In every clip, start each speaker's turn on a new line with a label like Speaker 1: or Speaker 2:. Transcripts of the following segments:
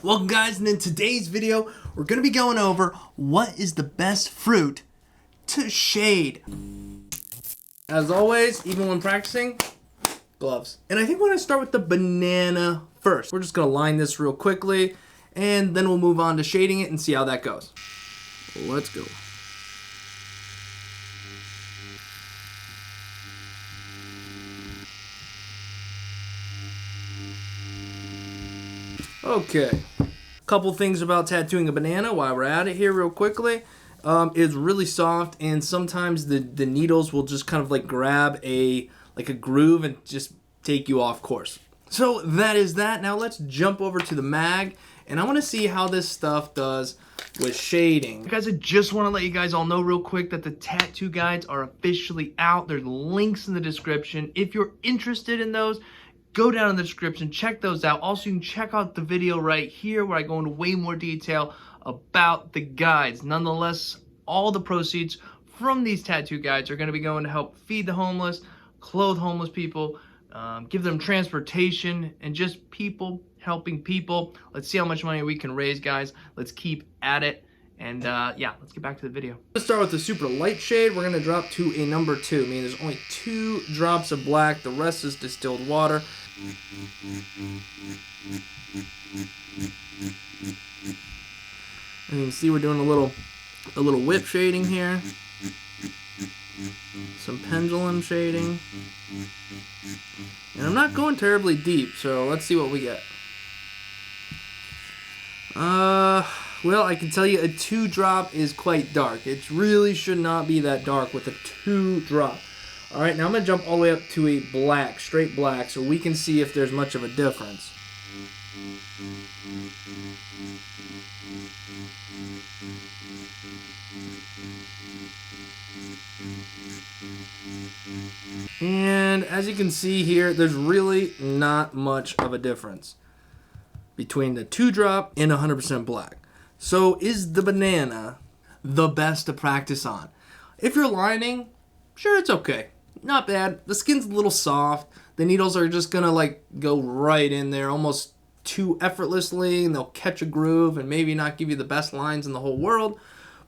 Speaker 1: Welcome guys, and in today's video we're going to be going over what is the best fruit to shade. As always, even when practicing, gloves. And I think we're going to start with the banana first. We're just going to line this real quickly and then we'll move on to shading it and see how that goes. Let's go. Okay, couple things about tattooing a banana while we're at it here real quickly. It's really soft, and sometimes the needles will just kind of like grab a groove and just take you off course. So that is that. Now let's jump over to the mag, and I want to see how this stuff does with shading. Guys, I just want to let you guys all know real quick that the tattoo guides are officially out. There's links in the description. If you're interested in those, go down in the description, check those out. Also, you can check out the video right here where I go into way more detail about the guides. Nonetheless, all the proceeds from these tattoo guides are going to be going to help feed the homeless, clothe homeless people, give them transportation, and just people helping people. Let's see how much money we can raise, guys. Let's keep at it. And yeah, let's get back to the video. Let's start with the super light shade. We're going to drop to a number 2. I mean, there's only 2 drops of black. The rest is distilled water. And you can see we're doing a little whip shading here. Some pendulum shading. And I'm not going terribly deep, so let's see what we get. Well, I can tell you a 2 drop is quite dark. It really should not be that dark with a 2 drop. Alright, now I'm going to jump all the way up to a black, straight black, so we can see if there's much of a difference. And as you can see here, there's really not much of a difference between the 2 drop and 100% black. So is the banana the best to practice on? If you're lining, sure, it's okay. Not bad. The skin's a little soft. The needles are just gonna like go right in there almost too effortlessly, and they'll catch a groove and maybe not give you the best lines in the whole world,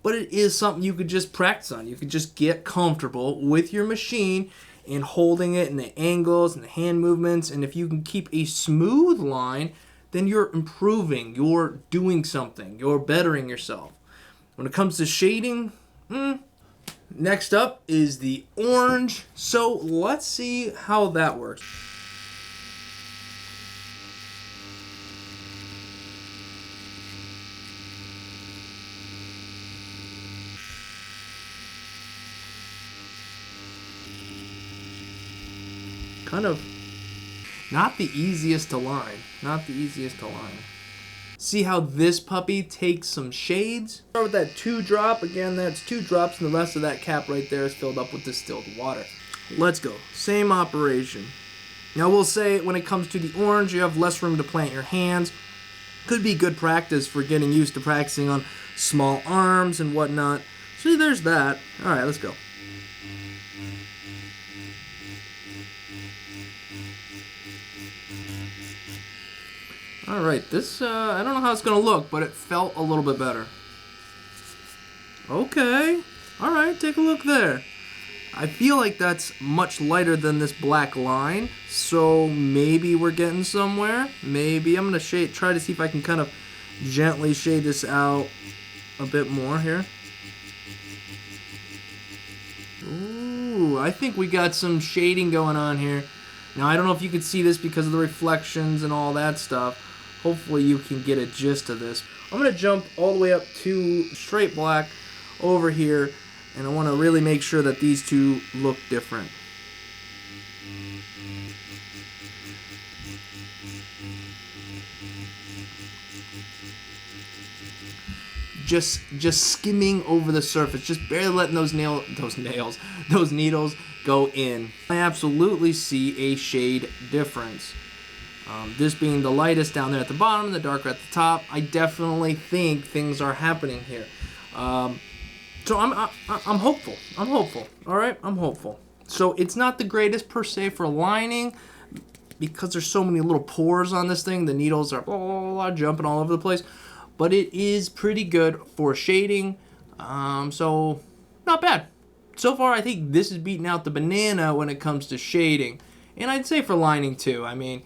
Speaker 1: but it is something you could just practice on. You could just get comfortable with your machine and holding it and the angles and the hand movements, and if you can keep a smooth line, then you're improving, you're doing something, you're bettering yourself. When it comes to shading, next up is the orange. So let's see how that works. Kind of not the easiest to line. Not the easiest to line. See how this puppy takes some shades? Start with that 2 drop. Again, that's 2 drops, and the rest of that cap right there is filled up with distilled water. Let's go. Same operation. Now we'll say when it comes to the orange, you have less room to plant your hands. Could be good practice for getting used to practicing on small arms and whatnot. See, there's that. Alright, let's go. Alright, this, I don't know how it's going to look, but it felt a little bit better. Okay. Alright, take a look there. I feel like that's much lighter than this black line, so maybe we're getting somewhere. Maybe. I'm going to try to see if I can kind of gently shade this out a bit more here. Ooh, I think we got some shading going on here. Now, I don't know if you could see this because of the reflections and all that stuff. Hopefully you can get a gist of this. I'm going to jump all the way up to straight black over here, and I want to really make sure that these two look different. Just skimming over the surface, just barely letting those needles go in. I absolutely see a shade difference. This being the lightest down there at the bottom, the darker at the top. I definitely think things are happening here. So I'm hopeful. I'm hopeful. All right, I'm hopeful. So it's not the greatest per se for lining. because there's so many little pores on this thing, the needles are blah, blah, blah, jumping all over the place. But it is pretty good for shading, so not bad. So far, I think this is beating out the banana when it comes to shading. And I'd say for lining too. I mean,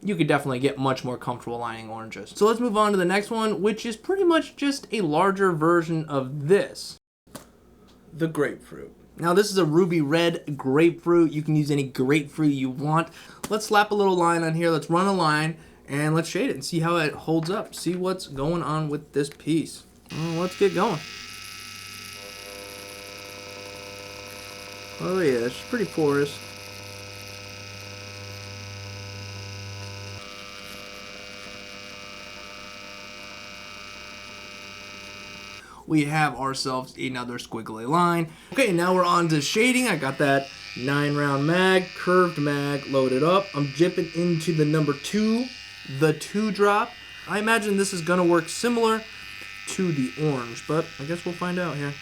Speaker 1: you could definitely get much more comfortable lining oranges. So let's move on to the next one, which is pretty much just a larger version of this. The grapefruit. Now this is a ruby red grapefruit. You can use any grapefruit you want. Let's slap a little line on here. Let's run a line and let's shade it and see how it holds up. See what's going on with this piece. Well, let's get going. Oh yeah, it's pretty porous. We have ourselves another squiggly line. Okay, now we're on to shading. I got that 9-round mag, curved mag loaded up. I'm dipping into the number 2, the 2-drop. I imagine this is gonna work similar to the orange, but I guess we'll find out here.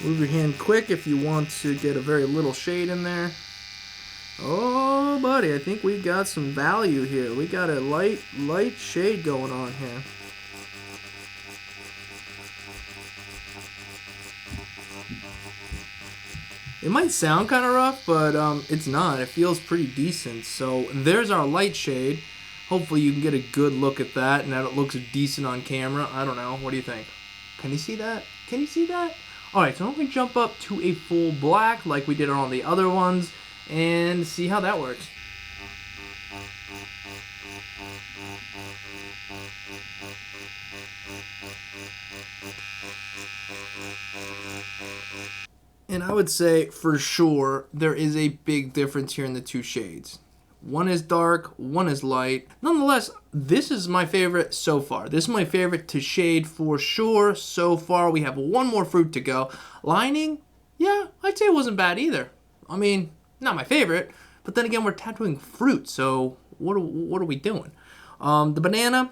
Speaker 1: Move your hand quick if you want to get a very little shade in there. Oh, buddy, I think we got some value here. We got a light shade going on here. It might sound kind of rough, but it's not. It feels pretty decent. So there's our light shade. Hopefully you can get a good look at that and that it looks decent on camera. I don't know. What do you think? Can you see that? Can you see that? Alright, so now we jump up to a full black like we did on the other ones and see how that works. And I would say for sure there is a big difference here in the two shades. One is dark, one is light. Nonetheless, this is my favorite so far. This is my favorite to shade for sure so far. We have one more fruit to go. Lining, yeah, I'd say it wasn't bad either. I mean, not my favorite, but then again, we're tattooing fruit, so what are we doing? The banana,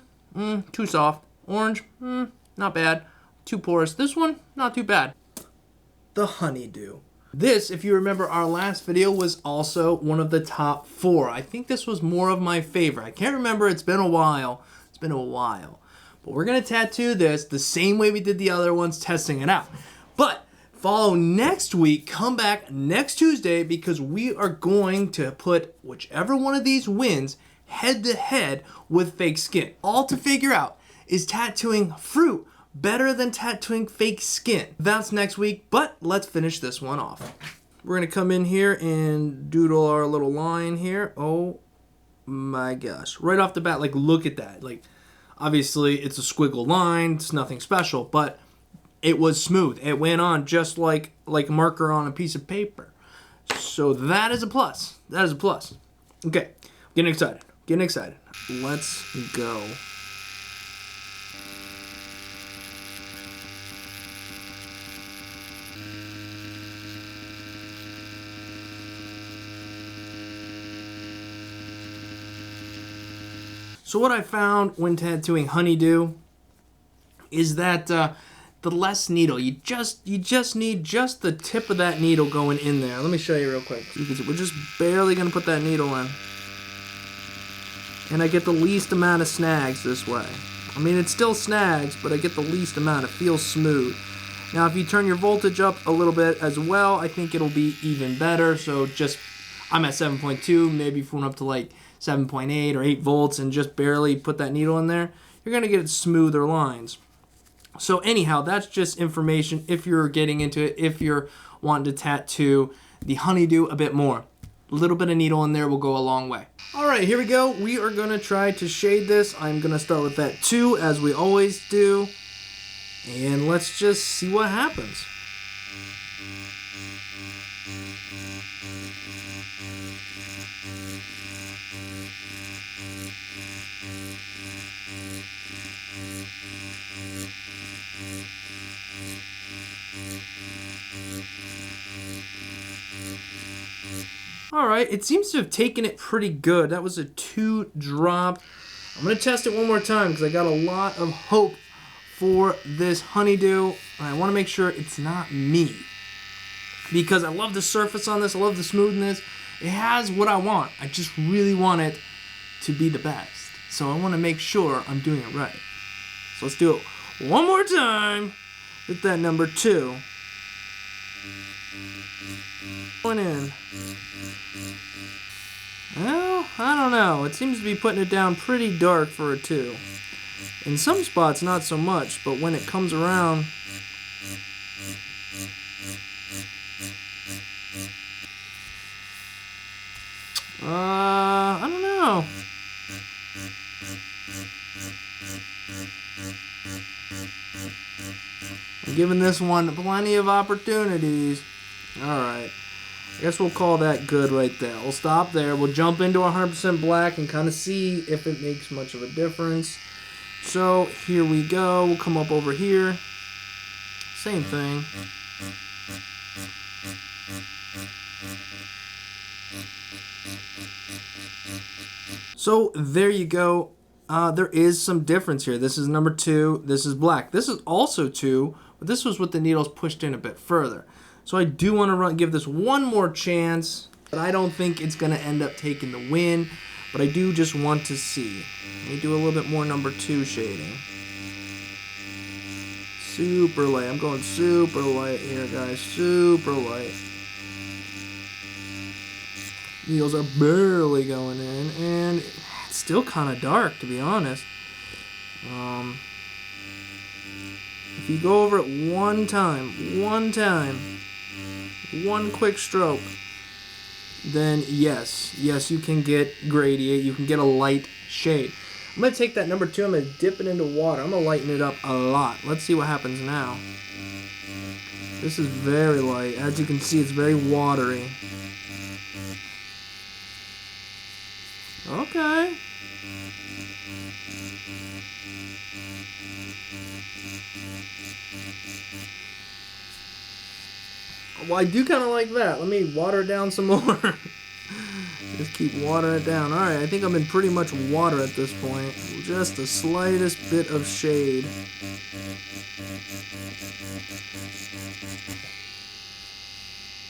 Speaker 1: too soft. Orange, not bad. Too porous. This one, not too bad. The honeydew. This, if you remember our last video, was also one of the top 4. I think this was more of my favorite. I can't remember. It's been a while. It's been a while. But we're going to tattoo this the same way we did the other ones, testing it out. But follow next week. Come back next Tuesday because we are going to put whichever one of these wins head to head with fake skin. All to figure out, is tattooing fruit better than tattooing fake skin? That's next week, but let's finish this one off. We're gonna come in here and doodle our little line here. Oh my gosh. Right off the bat, like, look at that. Like, obviously it's a squiggle line, it's nothing special, but it was smooth. It went on just like a marker on a piece of paper. So that is a plus. That is a plus. Okay, getting excited. Getting excited. Let's go. So what I found when tattooing honeydew is that the less needle, you just need just the tip of that needle going in there. Let me show you real quick. So you can see we're just barely gonna put that needle in, and I get the least amount of snags this way. I mean, it still snags, but I get the least amount. It feels smooth. Now, if you turn your voltage up a little bit as well, I think it'll be even better. So just, I'm at 7.2, maybe if we went up to like 7.8 or 8 volts and just barely put that needle in there, you're gonna get smoother lines. So anyhow, that's just information if you're getting into it, if you're wanting to tattoo the honeydew a bit more. A little bit of needle in there will go a long way. All right, here we go. We are gonna try to shade this. I'm gonna start with that 2 as we always do. And let's just see what happens. All right, it seems to have taken it pretty good. That was a 2-drop. I'm going to test it one more time because I got a lot of hope for this Honeydew. And I want to make sure it's not me. Because I love the surface on this. I love the smoothness. It has what I want. I just really want it to be the best. So I want to make sure I'm doing it right. So let's do it one more time with that number 2. Going in. Well, I don't know. It seems to be putting it down pretty dark for a 2. In some spots, not so much, but when it comes around... I don't know. I'm giving this one plenty of opportunities. Alright. I guess we'll call that good right there. We'll stop there. We'll jump into 100% black and kind of see if it makes much of a difference. So, here we go. We'll come up over here. Same thing. So, there you go. There is some difference here. This is number 2. This is black. This is also 2, but this was with the needles pushed in a bit further. So I do want to give this one more chance, but I don't think it's going to end up taking the win. But I do just want to see. Let me do a little bit more number 2 shading. Super light. I'm going super light here, guys. Super light. Needles are barely going in, and it's still kind of dark, to be honest. If you go over it one time, one quick stroke, then yes, you can get gradiate, you can get a light shade. I'm going to take that number 2, I'm going to dip it into water, I'm going to lighten it up a lot. Let's see what happens now. This is very light, as you can see it's very watery. Okay. Well, I do kind of like that. Let me water it down some more. Just keep watering it down. Alright, I think I'm in pretty much water at this point. Just the slightest bit of shade.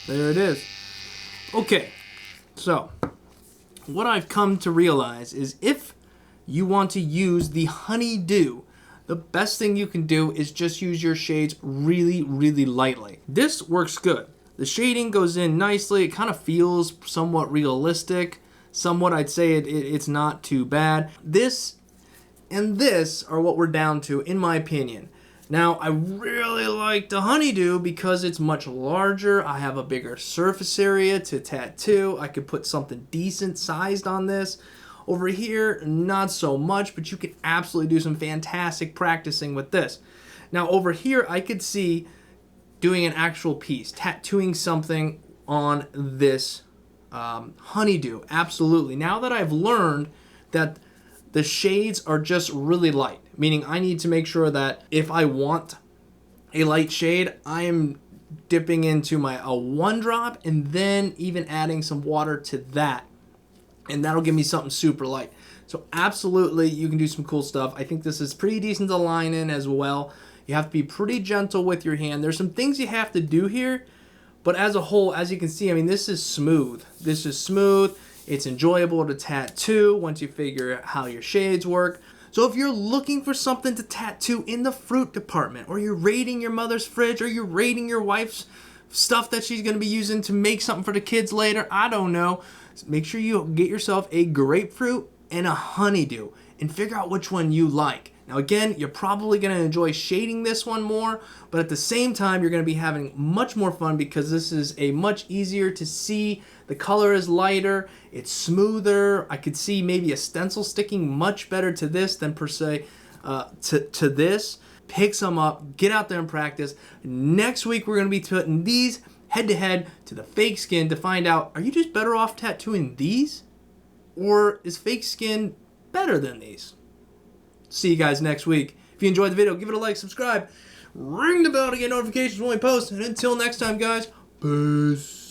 Speaker 1: There it is. Okay, so what I've come to realize is if you want to use the Honeydew, the best thing you can do is just use your shades really, really lightly. This works good. The shading goes in nicely. It kind of feels somewhat realistic. Somewhat, I'd say it's not too bad. This and this are what we're down to, in my opinion. Now, I really like the Honeydew because it's much larger. I have a bigger surface area to tattoo. I could put something decent sized on this. Over here, not so much, but you can absolutely do some fantastic practicing with this. Now, over here, I could see doing an actual piece, tattooing something on this Honeydew. Absolutely. Now that I've learned that the shades are just really light, meaning I need to make sure that if I want a light shade, I am dipping into a 1 drop and then even adding some water to that. And that'll give me something super light. So absolutely, you can do some cool stuff. I think this is pretty decent to line in as well. You have to be pretty gentle with your hand. There's some things you have to do here, but as a whole, as you can see, I mean, this is smooth. This is smooth. It's enjoyable to tattoo once you figure out how your shades work. So if you're looking for something to tattoo in the fruit department, or you're raiding your mother's fridge, or you're raiding your wife's stuff that she's going to be using to make something for the kids later, I don't know. Make sure you get yourself a grapefruit and a Honeydew and figure out which one you like. Now again, you're probably going to enjoy shading this one more, but at the same time, you're going to be having much more fun because this is a much easier to see. The color is lighter, it's smoother. I could see maybe a stencil sticking much better to this than per se to this. Pick some up, get out there and practice. Next week, we're going to be putting these head-to-head to the fake skin to find out, are you just better off tattooing these? Or is fake skin better than these? See you guys next week. If you enjoyed the video, give it a like, subscribe, ring the bell to get notifications when we post. And until next time, guys, peace.